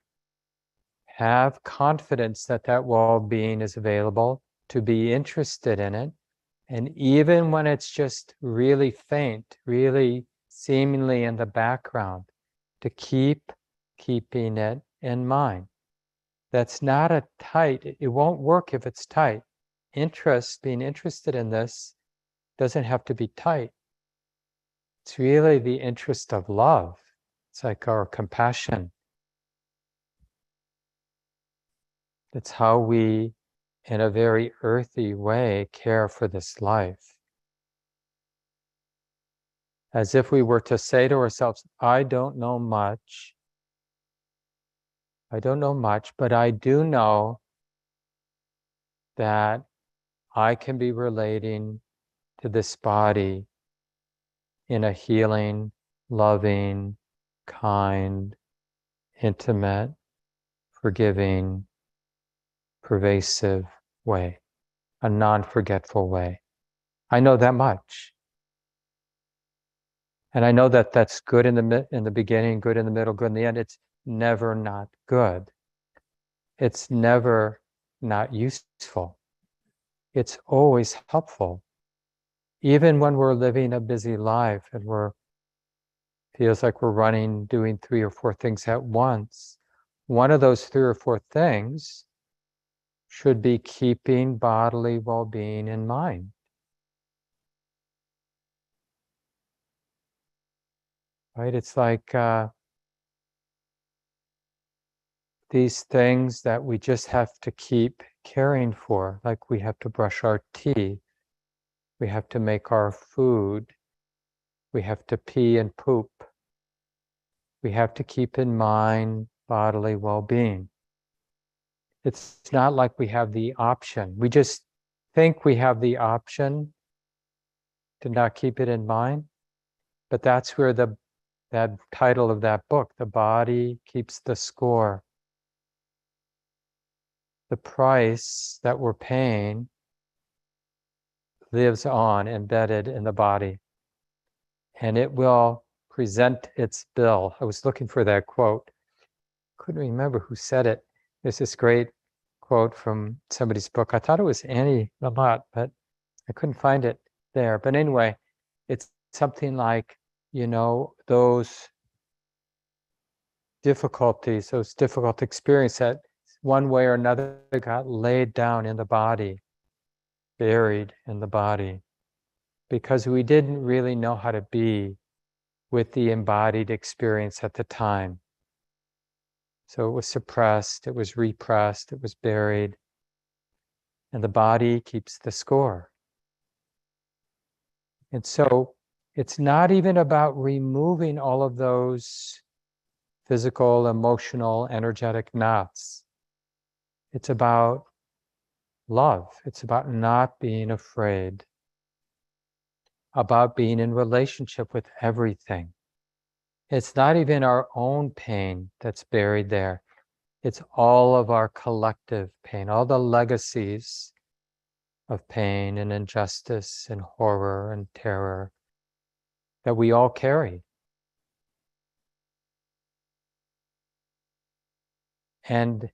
have confidence that that well-being is available, to be interested in it, and even when it's just really faint, really seemingly in the background, to keep keeping it in mind. That's not a tight, it won't work if it's tight. Being interested in this doesn't have to be tight. It's really the interest of love. It's like our compassion. It's how we, in a very earthy way, care for this life. As if we were to say to ourselves, I don't know much, but I do know that I can be relating to this body in a healing, loving, kind, intimate, forgiving, pervasive way, a non-forgetful way. I know that much. And I know that that's good in the beginning, good in the middle, good in the end. It's never not good. It's never not useful. It's always helpful. Even when we're living a busy life and feels like we're doing 3 or 4 things at once, one of those 3 or 4 things should be keeping bodily well-being in mind. Right? It's like these things that we just have to keep caring for, like we have to brush our teeth, we have to make our food, we have to pee and poop. We have to keep in mind bodily well-being. It's not like we have the option. We just think we have the option to not keep it in mind. But that's where that title of that book, The Body Keeps the Score. The price that we're paying lives on, embedded in the body. And it will present its bill. I was looking for that quote. Couldn't remember who said it. There's this great quote from somebody's book. I thought it was Annie Lamott, but I couldn't find it there. But anyway, it's something like, those difficulties, those difficult experiences that one way or another got laid down in the body, buried in the body, because we didn't really know how to be with the embodied experience at the time. So it was suppressed, it was repressed, it was buried, and the body keeps the score. And so it's not even about removing all of those physical, emotional, energetic knots. It's about love. It's about not being afraid, about being in relationship with everything. It's not even our own pain that's buried there. It's all of our collective pain, all the legacies of pain and injustice and horror and terror that we all carry. And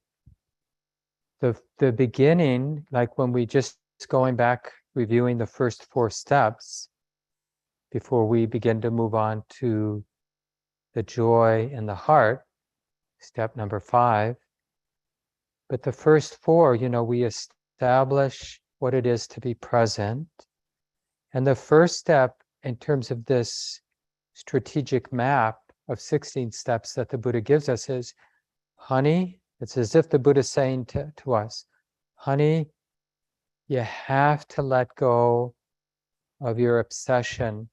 the beginning, like when we just going back, reviewing the first 4 steps before we begin to move on to the joy in the heart, step number 5. But the first 4, we establish what it is to be present. And the first step in terms of this strategic map of 16 steps that the Buddha gives us is, honey, it's as if the Buddha is saying to us, honey, you have to let go of your obsession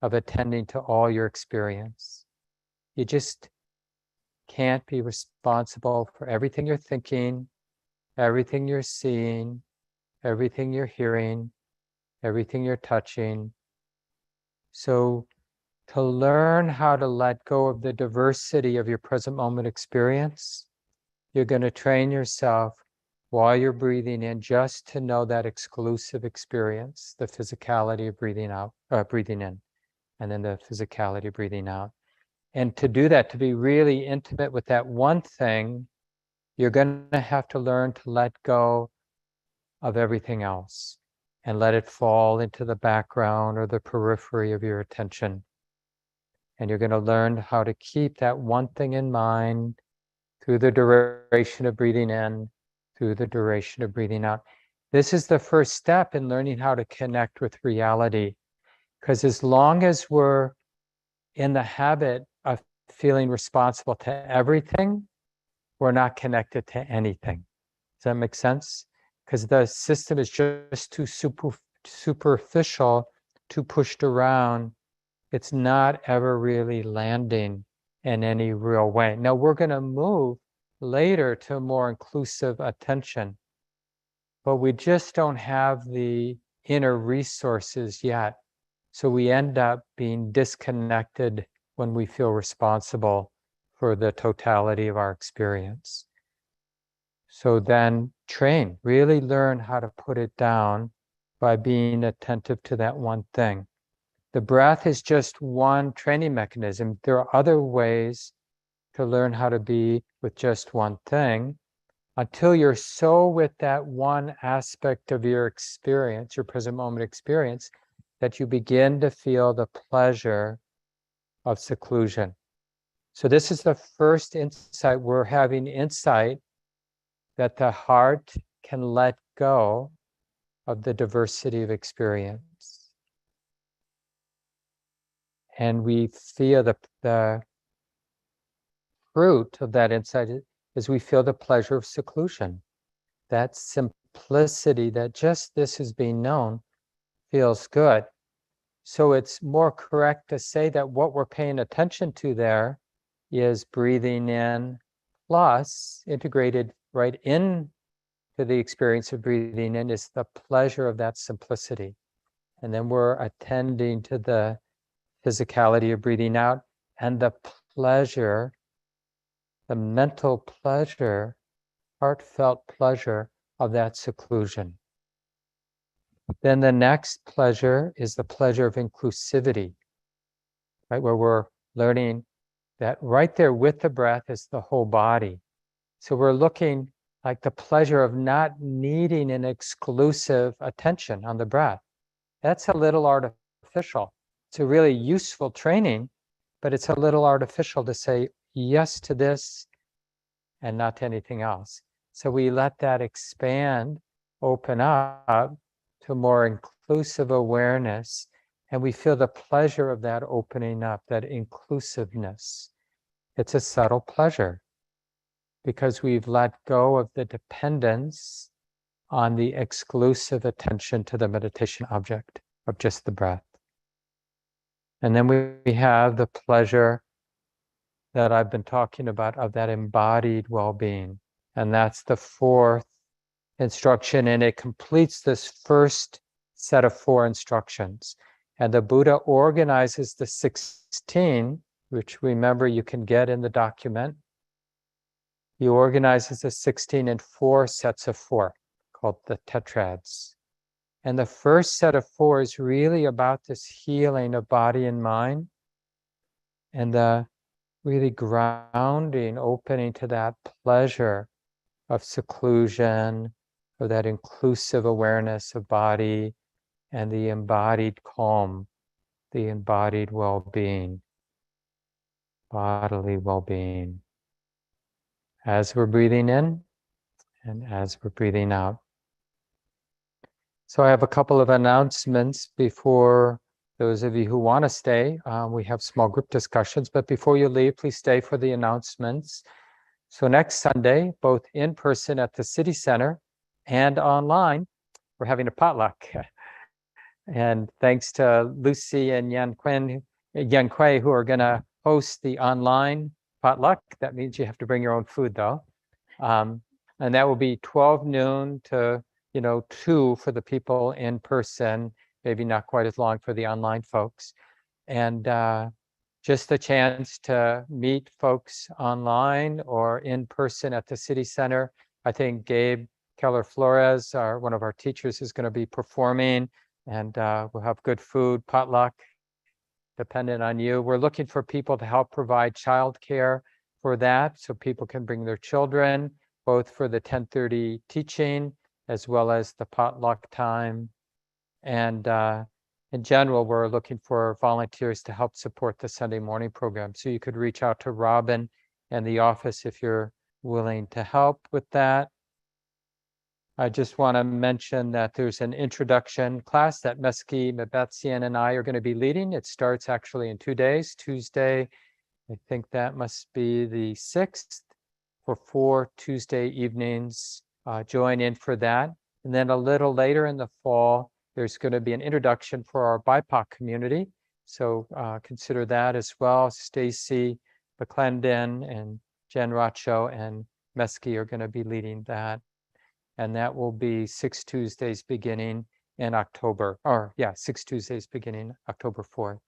of attending to all your experience. You just can't be responsible for everything you're thinking, everything you're seeing, everything you're hearing, everything you're touching. So to learn how to let go of the diversity of your present moment experience, you're going to train yourself while you're breathing in just to know that exclusive experience, the physicality of breathing out, breathing in, and then the physicality of breathing out. And to do that, to be really intimate with that one thing, you're going to have to learn to let go of everything else and let it fall into the background or the periphery of your attention. And you're going to learn how to keep that one thing in mind through the duration of breathing in, through the duration of breathing out. This is the first step in learning how to connect with reality. Because as long as we're in the habit of feeling responsible to everything, we're not connected to anything. Does that make sense? Because the system is just too superficial, too pushed around. It's not ever really landing in any real way. Now we're going to move later to a more inclusive attention, but we just don't have the inner resources yet. So we end up being disconnected when we feel responsible for the totality of our experience. So then train, really learn how to put it down by being attentive to that one thing. The breath is just one training mechanism. There are other ways to learn how to be with just one thing until you're so with that one aspect of your experience, your present moment experience, that you begin to feel the pleasure of seclusion. So this is the first insight. We're having insight that the heart can let go of the diversity of experience. And we feel the fruit of that insight is we feel the pleasure of seclusion. That simplicity, that just this is being known, feels good. So it's more correct to say that what we're paying attention to there is breathing in plus integrated right in to the experience of breathing in is the pleasure of that simplicity. And then we're attending to the physicality of breathing out and the pleasure, the mental pleasure, heartfelt pleasure of that seclusion. Then the next pleasure is the pleasure of inclusivity, right? Where we're learning that right there with the breath is the whole body. So we're looking like the pleasure of not needing an exclusive attention on the breath. That's a little artificial. It's a really useful training, but it's a little artificial to say yes to this and not to anything else. So we let that expand, open up to more inclusive awareness, and we feel the pleasure of that opening up, that inclusiveness. It's a subtle pleasure because we've let go of the dependence on the exclusive attention to the meditation object of just the breath. And then we have the pleasure that I've been talking about of that embodied well-being. And that's the fourth instruction, and it completes this first set of 4 instructions. And the Buddha organizes the 16, which remember you can get in the document. He organizes the 16 in 4 sets of 4, called the tetrads. And the first set of 4 is really about this healing of body and mind, and the really grounding, opening to that pleasure of seclusion, of that inclusive awareness of body, and the embodied calm, the embodied well-being, bodily well-being. As we're breathing in and as we're breathing out. So I have a couple of announcements before those of you who want to stay. We have small group discussions, but before you leave, please stay for the announcements. So next Sunday, both in person at the City Center and online, we're having a potluck. And thanks to Lucy and Yan Kui, who are going to host the online potluck. That means you have to bring your own food, though. And that will be 12 noon to 2 for the people in person, maybe not quite as long for the online folks. And just a chance to meet folks online or in person at the City Center. I think Gabe Keller-Flores, one of our teachers, is going to be performing, and we'll have good food, potluck, dependent on you. We're looking for people to help provide childcare for that, so people can bring their children, both for the 10:30 teaching as well as the potluck time. And in general, we're looking for volunteers to help support the Sunday morning program. So you could reach out to Robin and the office if you're willing to help with that. I just want to mention that there's an introduction class that Mesky, Mabetzian, and I are going to be leading. It starts actually in 2 days. Tuesday, I think that must be the 6th, for 4 Tuesday evenings. Join in for that. And then a little later in the fall, there's going to be an introduction for our BIPOC community. So consider that as well. Stacy McClendon and Jen Racho and Mesky are going to be leading that. And that will be 6 Tuesdays beginning in October, 6 Tuesdays beginning October 4th.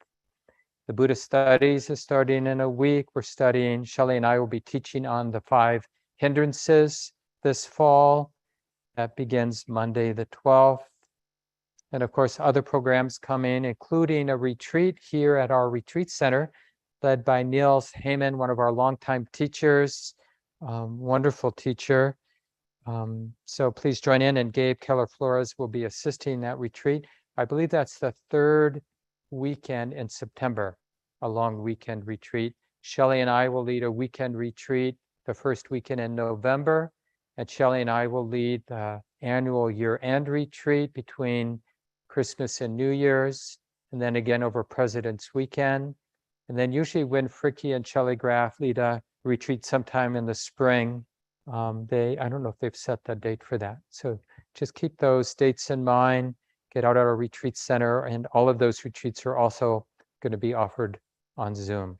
The Buddhist studies is starting in a week. We're studying, Shelley and I will be teaching on the 5 hindrances this fall. That begins Monday the 12th. And of course, other programs coming, including a retreat here at our retreat center, led by Niels Heyman, one of our longtime teachers, wonderful teacher. So please join in, and Gabe Keller-Flores will be assisting that retreat. I believe that's the 3rd weekend in September, a long weekend retreat. Shelley and I will lead a weekend retreat the 1st weekend in November, and Shelley and I will lead the annual year-end retreat between Christmas and New Year's, and then again over President's Weekend. And then usually when Fricky and Shelley Graff lead a retreat sometime in the spring, I don't know if they've set the date for that. So just keep those dates in mind, get out at our retreat center, and all of those retreats are also going to be offered on Zoom,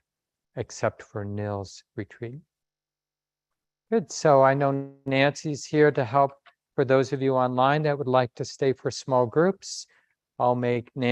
except for Nils' retreat. Good, so I know Nancy's here to help for those of you online that would like to stay for small groups. I'll make Nancy